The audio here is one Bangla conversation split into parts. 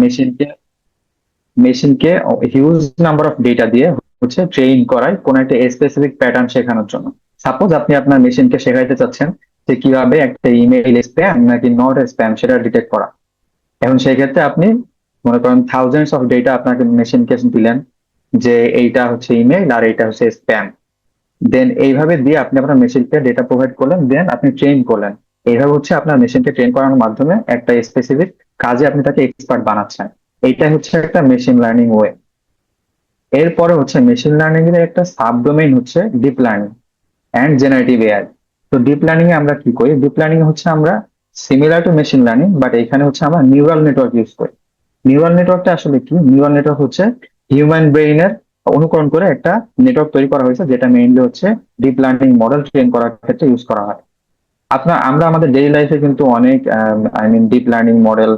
মেশিনকে মেশিনকে হিউজ নাম্বার অফ ডেটা দিয়ে হচ্ছে ট্রেন করায় কোন একটা স্পেসিফিক প্যাটার্ন শেখানোর জন্য। সাপোজ আপনি আপনার মেশিনকে শেখাইতে চাচ্ছেন যে কিভাবে একটা ইমেইল স্প্যাম নাকি নট স্প্যাম সেটা ডিটেক্ট করা। এখন সেই ক্ষেত্রে আপনি মনে করেন থাউজেন্ডস অফ ডেটা আপনাকে মেশিনকে দিলেন যে এইটা হচ্ছে ইমেইল আর এইটা হচ্ছে স্প্যাম। দেন এইভাবে দিয়ে আপনি আপনার মেশিনকে ডেটা প্রোভাইড করলেন, দেন আপনি ট্রেন করলেন। এইভাবে হচ্ছে আপনার মেশিনকে ট্রেন করানোর মাধ্যমে একটা স্পেসিফিক কাজে আপনি তাকে এক্সপার্ট বানাচ্ছেন। এইটা হচ্ছে একটা মেশিন লার্নিং ওয়ে। এরপরে হচ্ছে মেশিন লার্নিং এর একটা সাবডোমেইন হচ্ছে deep learning and generative AI. তো ডিপ লার্নিং এ আমরা কি করি? ডিপ লার্নিং হচ্ছে আমরা similar to machine learning, but এখানে হচ্ছে আমরা নিউরাল নেটওয়ার্ক ইউজ করি। নিউরাল নেটওয়ার্কটা আসলে কি? নিউরাল নেটওয়ার্ক হচ্ছে হিউম্যান ব্রেইনের অনুকরণ করে একটা নেটওয়ার্ক তৈরি করা হয়েছে, যেটা মেইনলি হচ্ছে ডিপ লার্নিং মডেল ট্রেন করার ক্ষেত্রে ইউজ করা হয়। আমরা আমাদের ডেইলি লাইফে কিন্তু অনেক ডিপ লার্নিং মডেল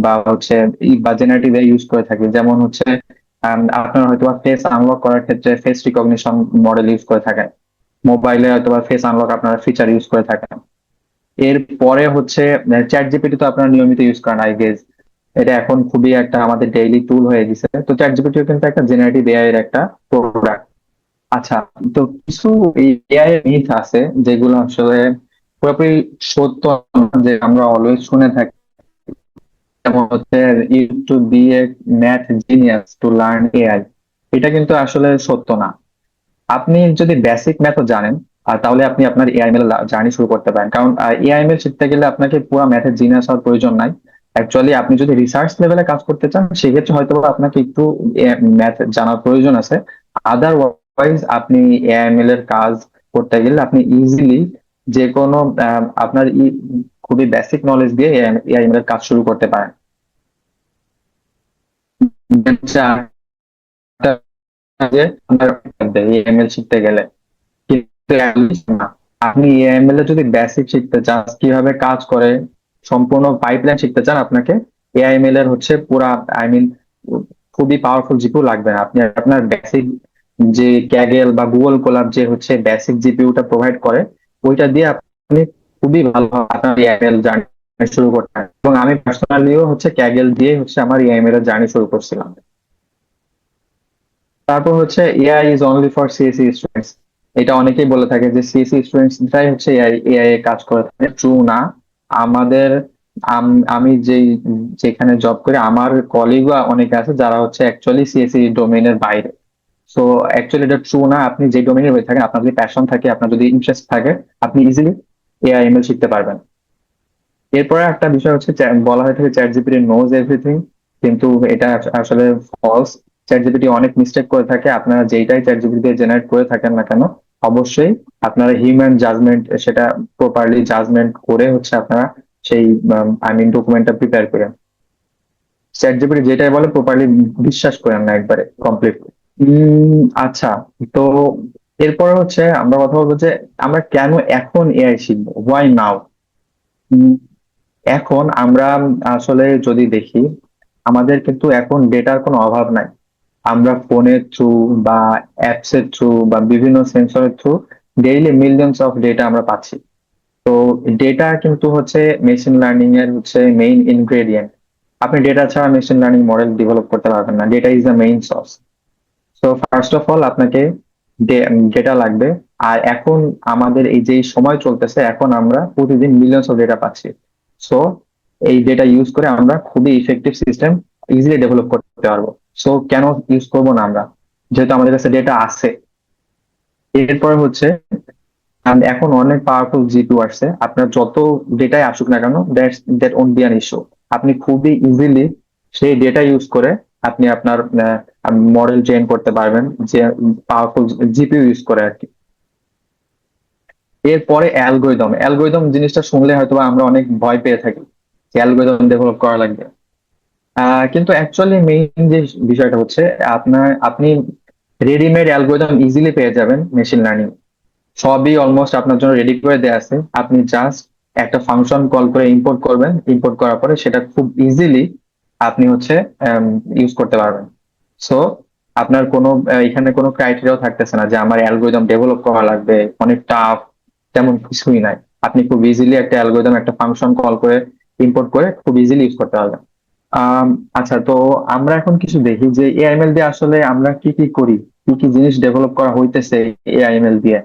বা হচ্ছে বা জেনারেটিভ এআই ইউজ করে থাকি। যেমন হচ্ছে আপনার হয়তো ফেস আনলক করার ক্ষেত্রে ফেস রিকগনিশন মডেল ইউজ করে থাকেন, মোবাইলে হয়তো ফেস আনলক আপনারা ফিচার ইউজ করে থাকেন। এরপরে হচ্ছে চ্যাট জিপিটি তো আপনারা নিয়মিত ইউজ করেন আই গেস। এটা এখন খুবই একটা আমাদের ডেইলি টুল হয়ে গেছে। তো চ্যাট জিপিটিও কিন্তু একটা জেনারেটিভ এআই এর একটা প্রোডাক্ট। আচ্ছা, তো কিছু এআই এর মিথ আছে যেগুলো আসলে পুরোপুরি সত্য না, যে আমরা অলওয়েজ শুনে থাকি। যেমন হচ্ছে you to be a math genius to learn AI. এটা কিন্তু আসলে সত্য না। আপনি যদি বেসিক ম্যাথও জানেন তাহলে আপনি আপনার এআইএমএল জার্নি শুরু করতে পারেন। কারণ এআইএমএল শিখতে গেলে আপনাকে পুরো ম্যাথের জিনিয়াস হওয়ার প্রয়োজন নাই। অ্যাকচুয়ালি আপনি যদি রিসার্চ লেভেলে কাজ করতে চান সেক্ষেত্রে হয়তো বা আপনাকে একটু ম্যাথ জানার প্রয়োজন আছে। আদারওয়াইজ আপনি এআইএমএল এর কাজ করতে গেলে আপনি ইজিলি যে কোনো আপনার খুবই বেসিক নলেজ দিয়ে এআইএমএল এর কাজ শুরু করতে পারেন। যে আপনার এআইএমএল শিখতে গেলে কিন্তু না। আপনি এএমএল এ যদি বেসিক শিখতে চান, কিভাবে কাজ করে সম্পূর্ণ পাইপলাইন শিখতে চান, আপনাকে এআইএমএল এর হচ্ছে পুরা খুবই পাওয়ারফুল জিপিইউ লাগবে না। আপনি আপনার বেসিক যে ক্যাগেল বা গুগল কোলাব যে হচ্ছে বেসিক জিপিইউটা প্রোভাইড করে, ওইটা দিয়ে আপনি খুবই ভালো আপনার এআইএমএল জার্নি শুরু করতে পারেন। এবং আমি পার্সোনালিও হচ্ছে ক্যাগেল দিয়ে হচ্ছে আমার এআইএমএল এর জার্নি শুরু করছিলাম। তারপর হচ্ছে AI is only for CSC students. এটা অনেকেই বলে থাকে যে সিএসসি স্টুডেন্টসরাই হচ্ছে এআই এআই এ কাজ করে থাকে। ট্রু না। আমাদের আমি যেখানে জব করি আমার কলিগও অনেকে আছে যারা হচ্ছে অ্যাকচুয়ালি সিএসসি ডোমেইনের বাইরে। সো অ্যাকচুয়ালি এটা ট্রু না। আপনি যে ডোমেইনে হয়ে থাকেন, আপনার যদি প্যাশন থাকে, আপনার যদি ইন্টারেস্ট থাকে, আপনি ইজিলি এআই এমএল শিখতে পারবেন। এরপরে একটা বিষয় হচ্ছে বলা হয়ে থাকে চ্যাট জিপিটি নোজ এভরিথিং, কিন্তু এটা আসলে ফলস। চ্যাট জিপিটি অনেক মিস্টেক করে থাকে। আপনারা যেইটাই চ্যাট জিপিটি দিয়ে জেনারেট করে থাকেন না কেন, অবশ্যই আপনারা হিউম্যান জাজমেন্ট সেটা প্রপারলি জাজমেন্ট করে হচ্ছে আপনারা সেই ডকুমেন্টটা প্রিপেয়ার করেন। চ্যাট জিপিটি যেটাই বলে প্রপারলি বিশ্বাস করেন না একবারে কমপ্লিট। আচ্ছা, তো এরপরে হচ্ছে আমরা কথা বলবো যে আমরা কেন এখন এআই শিখবো, হোয়াই নাও। এখন আমরা আসলে যদি দেখি, আমাদের কিন্তু এখন ডেটার কোনো অভাব নাই। আমরা ফোনের থ্রু বা অ্যাপস এর থ্রু বা বিভিন্ন সেন্সরের through daily millions of data আমরা পাচ্ছি। তো ডেটা কিন্তু হচ্ছে মেশিন লার্নিং এর হচ্ছে মেইন ইনগ্রেডিয়েন্ট। আপনি ডেটা ছাড়া মেশিন লার্নিং মডেল ডেভেলপ করতে পারবেন না। Data is the main source. তো ফার্স্ট অফ অল আপনাকে ডেটা লাগবে। আর এখন আমাদের এই যে সময় চলতেছে, এখন আমরা প্রতিদিন মিলিয়নস অফ ডেটা পাচ্ছি। সো এই ডেটা ইউজ করে আমরা খুবই ইফেক্টিভ সিস্টেম ইজিলি ডেভেলপ করতে পারবো। সো কেন ইউজ করবো না আমরা, যেহেতু আমাদের কাছে ডেটা আছে। এরপরে হচ্ছে এখন অনেক পাওয়ারফুল জিপিইউ আসছে। আপনার যত ডেটাই আসুক না কেন, that won't be an issue. আপনি খুবই ইজিলি সেই ডেটা ইউজ করে আপনি আপনার মডেল ট্রেন করতে পারবেন, যে পাওয়ারফুল জিপিইউ ইউজ করে আর কি। এরপরে অ্যালগোরিদম। অ্যালগোরিদম জিনিসটা শুনলে হয়তো বা আমরা অনেক ভয় পেয়ে থাকি যে অ্যালগোরিদম ডেভেলপ করা লাগবে। কিন্তু অ্যাকচুয়ালি মেইন যে বিষয়টা হচ্ছে আপনি রেডিমেড অ্যালগোরিদম ইজিলি পেয়ে যাবেন মেশিন লার্নিং। সবই অলমোস্ট আপনার জন্য রেডি করে দেওয়া আছে। আপনি জাস্ট একটা ফাংশন কল করে ইম্পোর্ট করবেন। ইম্পোর্ট করার পরে সেটা খুব ইজিলি আপনি হচ্ছে ইউজ করতে পারবেন। সো আপনার কোনো এখানে কোনো ক্রাইটেরিয়াও থাকতেছে না যে আমার অ্যালগোরিদম ডেভেলপ করা লাগবে, অনেক টাফ, তেমন কিছুই নাই। আপনি খুব ইজিলি একটা অ্যালগোরিদম একটা ফাংশন কল করে ইম্পোর্ট করে খুব ইজিলি ইউজ করতে পারবেন। আম, আচ্ছা, তো আমরা এখন কিছু দেখি যে এআইএমএল দিয়ে আসলে আমরা কি কি করি, কি কি জিনিস ডেভেলপ করা হইতেছে এআইএমএল দিয়ে।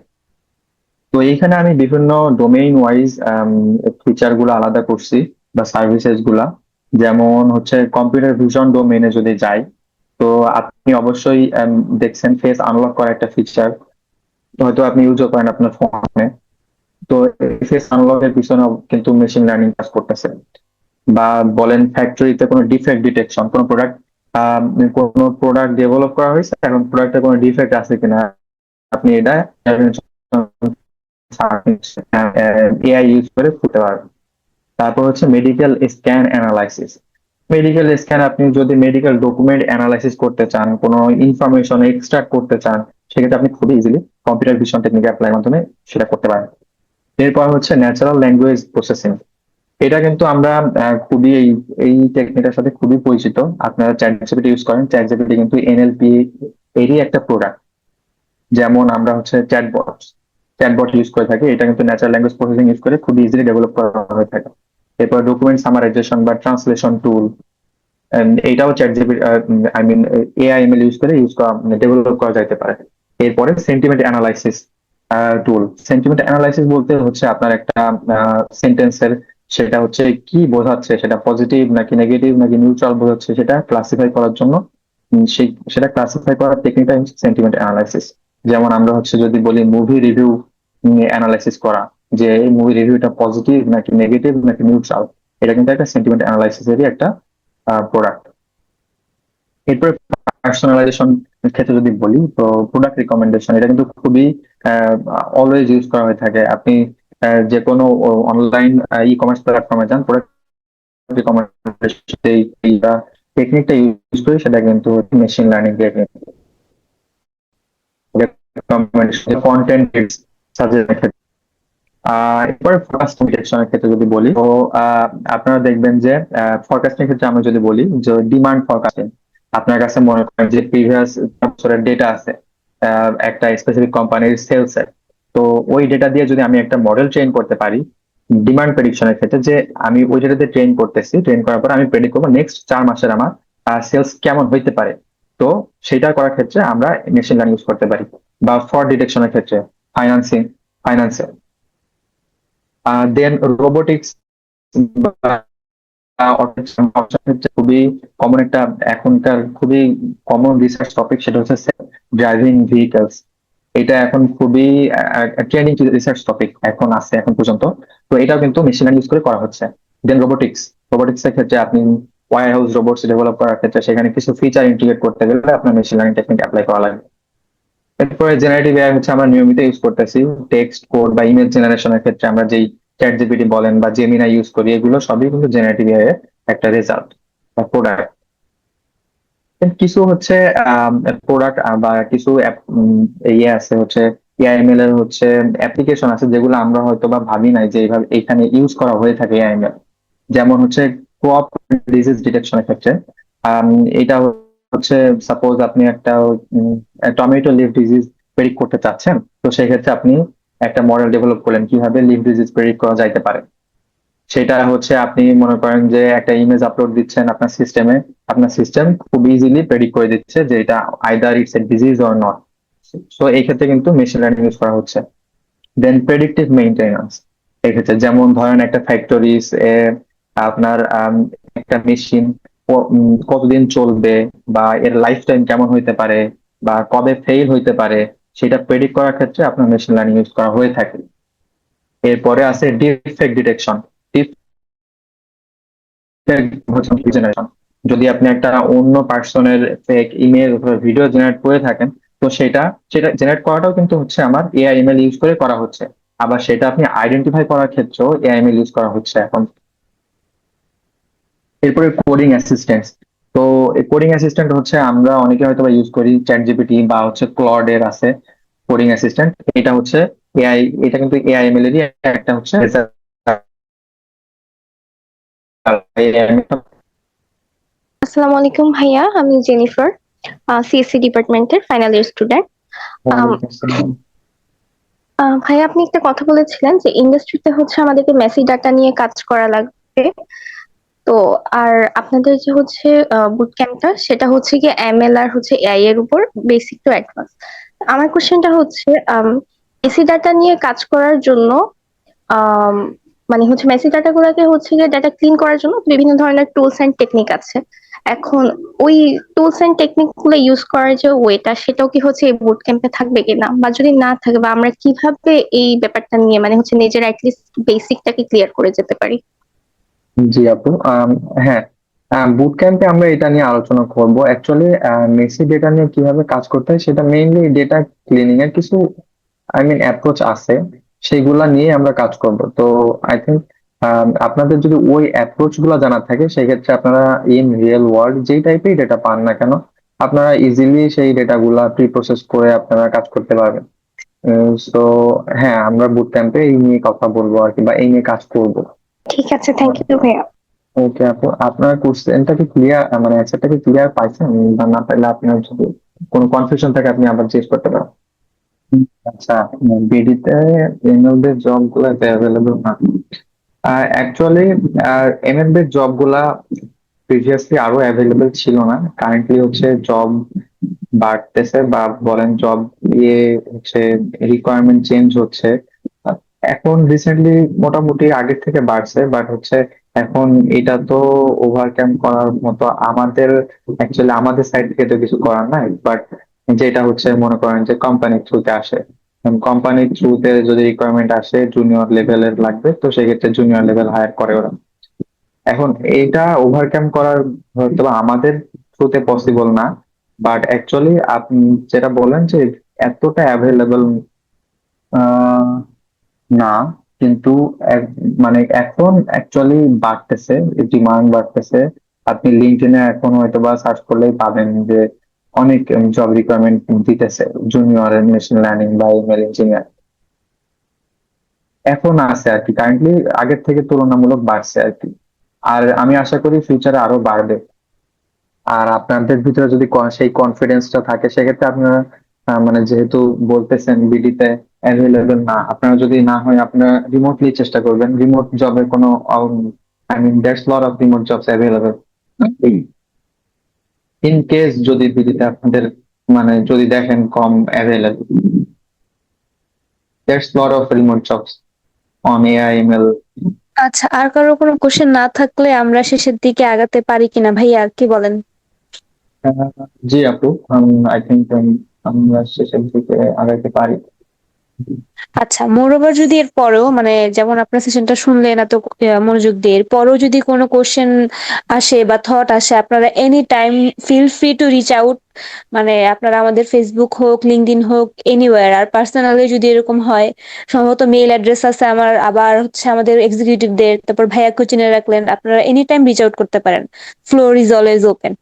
তো এইখানে আমি বিভিন্ন ডোমেইন ওয়াইজ ফিচার গুলো আলাদা করছি বা সার্ভিসেস গুলা। যেমন হচ্ছে কম্পিউটার ভিশন ডোমেইনে যদি যাই, তো আপনি অবশ্যই দেখছেন ফেস আনলক করা একটা ফিচার, হয়তো আপনি ইউজও করেন আপনার ফোনে। তো ফেস আনলকের পিছনে কিন্তু মেশিন লার্নিং কাজ করতেছে। বা বলেন ফ্যাক্টরিতে কোনো ডিফেক্ট ডিটেকশন, কোনো প্রোডাক্ট ডেভেলপ করা হয়েছে, এখন প্রোডাক্টে কোনো ডিফেক্ট আছে কিনা আপনি এটা এআই ইউজ করে খুঁজতে পারবেন। তারপর হচ্ছে medical scan analysis. Medical scan, আপনি যদি মেডিকেল ডকুমেন্ট অ্যানালাইসিস করতে চান, কোনো ইনফরমেশন এক্সট্রাক্ট করতে চান, সেক্ষেত্রে আপনি খুবই easily computer vision technique apply মাধ্যমে সেটা করতে পারেন। এরপর হচ্ছে ন্যাচারাল ল্যাঙ্গুয়েজ প্রসেসিং। এটা কিন্তু আমরা খুবই এই টেকনিকের সাথে খুবই পরিচিত। আপনারা চ্যাট জিপিটি ইউজ করেন, চ্যাট জিপিটি কিন্তু এনএলপি এরই একটা প্রোডাক্ট। যেমন আমরা হচ্ছে চ্যাটবট ইউজ করে থাকি, এটা কিন্তু ন্যাচারাল ল্যাঙ্গুয়েজ প্রসেসিং ইউজ করে খুবই ইজিলি ডেভেলপ করা হয়ে থাকে। এরপর ডকুমেন্ট সামারাইজেশন বা ট্রান্সলেশন টুল, এইটাও ChatGPT, I mean AI ML use করা ডেভেলপ করা যাইতে পারে। এরপরে sentiment analysis tool. Sentiment analysis বলতে হচ্ছে আপনার একটা সেন্টেন্সের, সেটা হচ্ছে কি বোঝাচ্ছে, সেটা পজিটিভ নাকি নেগেটিভ নাকি নিউট্রাল বোঝাচ্ছে, সেটা ক্লাসিফাই করার জন্য সেটা ক্লাসিফাই করার টেকনিকটা হচ্ছে সেন্টিমেন্ট অ্যানালাইসিস। যেমন আমরা হচ্ছে যদি বলি মুভি রিভিউ অ্যানালাইসিস করা, যে এই মুভি রিভিউটা পজিটিভ নাকি নেগেটিভ নাকি নিউট্রাল, এটা কিন্তু একটা সেন্টিমেন্ট অ্যানালাইসিসেরই একটা প্রোডাক্ট। এরপরে পার্সোনালাইজেশন ক্ষেত্রে যদি বলি, তো প্রোডাক্ট রিকমেন্ডেশন, এটা কিন্তু খুবই অলওয়েজ ইউজ করা হয়ে থাকে। আপনি যে কোনো অনলাইন ই কমার্স প্ল্যাটফর্মে যান, প্রোডাক্ট রিকমেন্ডেশন টেকনিকটা ইউজ করি, সেটা কিন্তু machine learning technique. Recommendation content suggestion. এরপরে ফরকাস্টিং ডিরেকশনের ক্ষেত্রে যদি বলি, তো আপনারা দেখবেন যে ফরকাস্টিং ক্ষেত্রে আমরা যদি বলি যে ডিমান্ড ফরকাস্টিং, আপনার কাছে মনে করেন যে প্রিভিয়াস বছরের ডেটা আছে একটা স্পেসিফিক কোম্পানির সেলস এর। তো ওই ডেটা দিয়ে যদি আমি একটা মডেল ট্রেন করতে পারি ডিমান্ড প্রেডিকশনের ক্ষেত্রে, যে আমি ওই ডেটাতে ট্রেন করতেছি, ট্রেন করার পর আমি প্রেডিক্ট করবো নেক্সট 4 মাসের আমার সেলস কেমন হইতে পারে। তো সেটা করার ক্ষেত্রে আমরা মেশিন লার্নিং ইউজ করতে পারি। বা ফ্রড ডিটেকশনের ক্ষেত্রে, ফাইন্যান্সে, দেন রোবোটিক্স বা ক্ষেত্রে খুবই কমন একটা, এখনকার খুবই কমন রিসার্চ টপিক, সেটা হচ্ছে ড্রাইভিং ভেহিকলস। এটা এখন খুবই ট্রেন্ডিং রিসার্চ টপিক এখন আছে এখন পর্যন্ত। তো এটাও কিন্তু মেশিন লার্নিং ইউজ করে করা হচ্ছে। দেন রোবোটিক্স এর ক্ষেত্রে আপনি ওয়ার হাউস রোবটস ডেভেলপ করার ক্ষেত্রে সেখানে কিছু ফিচার ইন্টিগ্রেট করতে গেলে আপনার মেশিন লার্নিং টেকনিক অ্যাপ্লাই করা লাগবে। এরপরে জেনারেটিভ এআই হচ্ছে আমরা নিয়মিত ইউজ করতেছি টেক্সট কোড বা ইমেজ জেনারেশনের ক্ষেত্রে। আমরা যেই চ্যাট জিপিটি বলেন বা জেমিনা ইউজ করি, এগুলো সবই কিন্তু জেনারেটিভ এআই এর একটা রেজাল্ট বা প্রোডাক্ট। কিছু হচ্ছে প্রোডাক্ট বা কিছু ইয়ে আছে হচ্ছে এআইএমএল এর হচ্ছে অ্যাপ্লিকেশন আছে, যেগুলো আমরা হয়তো বা ভাবি নাই যে এইভাবে এখানে ইউজ করা হয়ে থাকে এআইএমএল। যেমন হচ্ছে ক্রপ ডিজিজ ডিটেকশনের ক্ষেত্রে, আম, এটা হচ্ছে সাপোজ আপনি একটা টমেটো লিফ ডিজিজ প্রেডিক্ট করতে চাচ্ছেন, তো সেক্ষেত্রে আপনি একটা মডেল ডেভেলপ করলেন কিভাবে লিফ ডিজিজ প্রেডিক্ট করা যাইতে পারে। সেটা হচ্ছে আপনি মনে করেন যে একটা ইমেজ আপলোড দিচ্ছেন আপনার সিস্টেমে, আপনার সিস্টেম খুব ইজিলি প্রেডিক্ট করে দিচ্ছে যে এটা either it's a disease or not. So এই ক্ষেত্রে কিন্তু মেশিন লার্নিং ইউজ করা হচ্ছে। দেন প্রেডিক্টিভ মেইনটেনেন্স, এক্ষেত্রে যেমন ধরেন একটা ফ্যাক্টরিজ এ আপনার একটা মেশিন কতদিন চলবে বা এর লাইফ টাইম কেমন হইতে পারে বা কবে ফেল হইতে পারে, সেটা প্রেডিক্ট করার ক্ষেত্রে আপনার মেশিন লার্নিং ইউজ করা হয়ে থাকে। এরপরে আছে ডিফেক্ট ডিটেকশন। জেনারেশন, যদি আপনি একটা অন্য পার্সনের ফেক ইমেল অথবা ভিডিও জেনারেট করে থাকেন, তো সেটা সেটা জেনারেট করাটাও কিন্তু হচ্ছে আমার এআইএমএল ইউজ করে করা হচ্ছে। আবার সেটা আপনি আইডেন্টিফাই করার ক্ষেত্রেও এআইএমএল ইউজ করা হচ্ছে এখন। এরপরে কোডিং অ্যাসিস্ট্যান্ট। তো এই কোডিং অ্যাসিস্ট্যান্ট হচ্ছে আমরা অনেকে হয়তো ইউজ করি চ্যাট জিপিটি বা হচ্ছে ক্লড আছে কোডিং অ্যাসিস্ট্যান্ট। এটা হচ্ছে এআই, এটা কিন্তু এআইএমএল এরই একটা হচ্ছে আসসালামু আলাইকুম ভাইয়া, আমি জেনিফার, সিএসসি ডিপার্টমেন্টের ফাইনাল ইয়ার স্টুডেন্ট। ভাইয়া, আপনি একটা কথা বলেছিলেন যে ইন্ডাস্ট্রিতে হচ্ছে আমাদেরকে মেসি ডাটা নিয়ে কাজ করা লাগবে। তো আর আপনাদের যে হচ্ছে বুট ক্যাম্পটা সেটা হচ্ছে কি এমএল আর হচ্ছে এআই এর উপর বেসিক টু অ্যাডভান্স। আমার কোশ্চেনটা হচ্ছে এসি ডাটা নিয়ে কাজ করার জন্য আম, মানে হচ্ছে মেসি ডাটা গুলাকে হচ্ছে গিয়ে ডাটা ক্লিন করার জন্য বিভিন্ন ধরনের টুলস এন্ড টেকনিক আছে। এখন ওই টুলস এন্ড টেকনিক গুলো ইউজ করার যে ওয়েটা সেটাও কি হচ্ছে এই বুট ক্যাম্পে থাকবে কিনা, বা যদি না থাকে বা আমরা কিভাবে এই ব্যাপারটা নিয়ে মানে হচ্ছে নিজের অ্যাটলিস্ট বেসিকটাকে ক্লিয়ার করে যেতে পারি? জি আপু, হ্যাঁ, বুট ক্যাম্পে আমরা এটা নিয়ে আলোচনা করব। অ্যাকচুয়ালি মেসি ডেটা নিয়ে কিভাবে কাজ করতে হয় সেটা মেইনলি ডেটা ক্লিনিং এর কিছু অ্যাপ্রোচ আছে, সেগুলা নিয়ে আমরা কাজ করব। তো আই থিঙ্ক আপনাদের যদি ওই অ্যাপ্রোচ গুলা জানা থাকে সেক্ষেত্রে আপনারা ইন রিয়েল ওয়ার্ল্ড যেই টাইপের ডেটা পান না কেন আপনারা ইজিলি সেই ডেটা গুলা প্রি প্রসেস করে আপনারা কাজ করতে পারবেন। তো হ্যাঁ, আমরা বুট ক্যাম্পে এই নিয়ে কথা বলবো আর কি, বা এই নিয়ে কাজ করবো। ঠিক আছে, থ্যাংক ইউ ভাইয়া। ওকে আপু, আপনার কোশ্চেনটা কি ক্লিয়ার, মানে অ্যান্সারটা কি ক্লিয়ার পাইছেন? বা না পাইলে আপনার যদি কোনো কনফিউশন থাকে আপনি আবার জিজ্ঞেস করতে পারেন। আচ্ছা, বিডিতে এমএলবি জব গুলো অ্যাভেলেবল না। অ্যাকচুয়ালি এমএলবি জব গুলা প্রিভিয়াসলি আরো অ্যাভেলেবল ছিল না, কারেন্টলি হচ্ছে জব বাড়তেছে, বা বলেন জব ইয়ে হচ্ছে রিকোয়ারমেন্ট চেঞ্জ হচ্ছে। এখন রিসেন্টলি মোটামুটি আগের থেকে বাড়ছে, বাট হচ্ছে এখন এটা তো ওভারকাম করার মতো আমাদের অ্যাকচুয়ালি আমাদের সাইড থেকে তো কিছু করার নাই। বাট যেটা হচ্ছে মনে করেন যে কোম্পানির থ্রুতে আসে, কোম্পানির থ্রুতে যদি রিকোয়ারমেন্ট আসে জুনিয়র লেভেলের লাগবে, তো সেক্ষেত্রে জুনিয়র লেভেল হায়ার করে ওরা। এখন এটা ওভারকাম করার হয়তো বা আমাদের থ্রুতে পসিবল না, বাট অ্যাকচুয়ালি আপনি যেটা বলেন যে এতটা অ্যাভেলেবল না, কিন্তু মানে এখন অ্যাকচুয়ালি বাড়তেছে, ডিমান্ড বাড়তেছে। আপনি লিঙ্কডইনে এখন হয়তো বা সার্চ করলেই পাবেন যে অনেক জব রিকোয়ারমেন্ট দিতেছে জুনিয়র মেশিন লার্নিং বা ইমেল ইঞ্জিনিয়ার। এখন আছে আর কি, কারেন্টলি আগের থেকে তুলনামূলক বাড়ছে আর কি। আর আমি আশা করি ফিউচারে আরো বাড়বে। আর আপনাদের ভিতরে যদি সেই কনফিডেন্সটা থাকে সেক্ষেত্রে আপনারা মানে যেহেতু বলতেছেন বিডিতে অ্যাভেলেবল না, আপনারা যদি না হয় আপনারা রিমোটলি চেষ্টা করবেন। রিমোট জবের কোনো that's lot of remote jobs available. In case যদি বিডিতে আপনাদের মানে যদি দেখেন কম available, that's lot of remote jobs on AI ML. আচ্ছা, আর কারো কোনো কোশ্চেন না থাকলে আমরা শেষের দিকে আগাতে পারি কিনা ভাইয়া, কি বলেন? জি আপু, আই থিঙ্ক আমরা শেষের দিকে আগাইতে পারি। আচ্ছা, মোরওভার যদি এর পরেও মানে যেমন আপনার সেশনটা শুনলেন এত মনোযোগ দিয়ে, এর পরেও যদি কোনো কোশ্চেন আসে বা থট আসে, আপনারা any time feel free to reach out. মানে আপনারা আমাদের ফেসবুক হোক, লিঙ্কডইন হোক, এনিওয়্যার। আর পার্সোনালি যদি এরকম হয়, সম্ভবত মেইল অ্যাড্রেস আছে আমার, আবার হচ্ছে আমাদের এক্সিকিউটিভদের, তারপর ভাইয়াকে চিনে রাখলেন, আপনারা এনি টাইম রিচ আউট করতে পারেন। Floor is always open.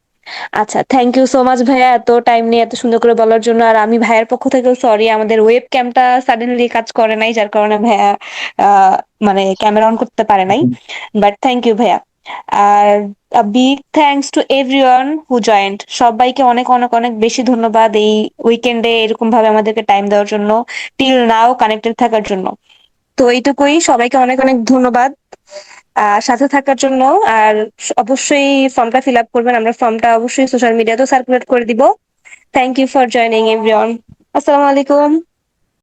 আচ্ছা, থ্যাংক ইউ সো মাচ ভাইয়া এত টাইম নিয়ে এত সুন্দর করে বলার জন্য। আর আমি ভাইয়ার পক্ষ থেকেও সরি, আমাদের ওয়েব ক্যামটা সাডেনলি কাজ করে নাই, যার কারণে ভাইয়া আহ মানে ক্যামেরা অন করতে পারে নাই। বাট থ্যাংক ইউ ভাইয়া। আর big thanks to everyone who joined. সবাইকে অনেক অনেক অনেক বেশি ধন্যবাদ এই উইকেন্ডে এরকম ভাবে আমাদেরকে টাইম দেওয়ার জন্য, টিল নাও কানেক্টেড থাকার জন্য। তো এইটুকুই, সবাইকে অনেক অনেক ধন্যবাদ সাথে থাকার জন্য। আর অবশ্যই ফর্মটা ফিল আপ করবেন, আমরা ফর্মটা অবশ্যই সোশ্যাল মিডিয়াতেও সার্কুলেট করে দিব। Thank you for joining everyone. আসসালামু আলাইকুম।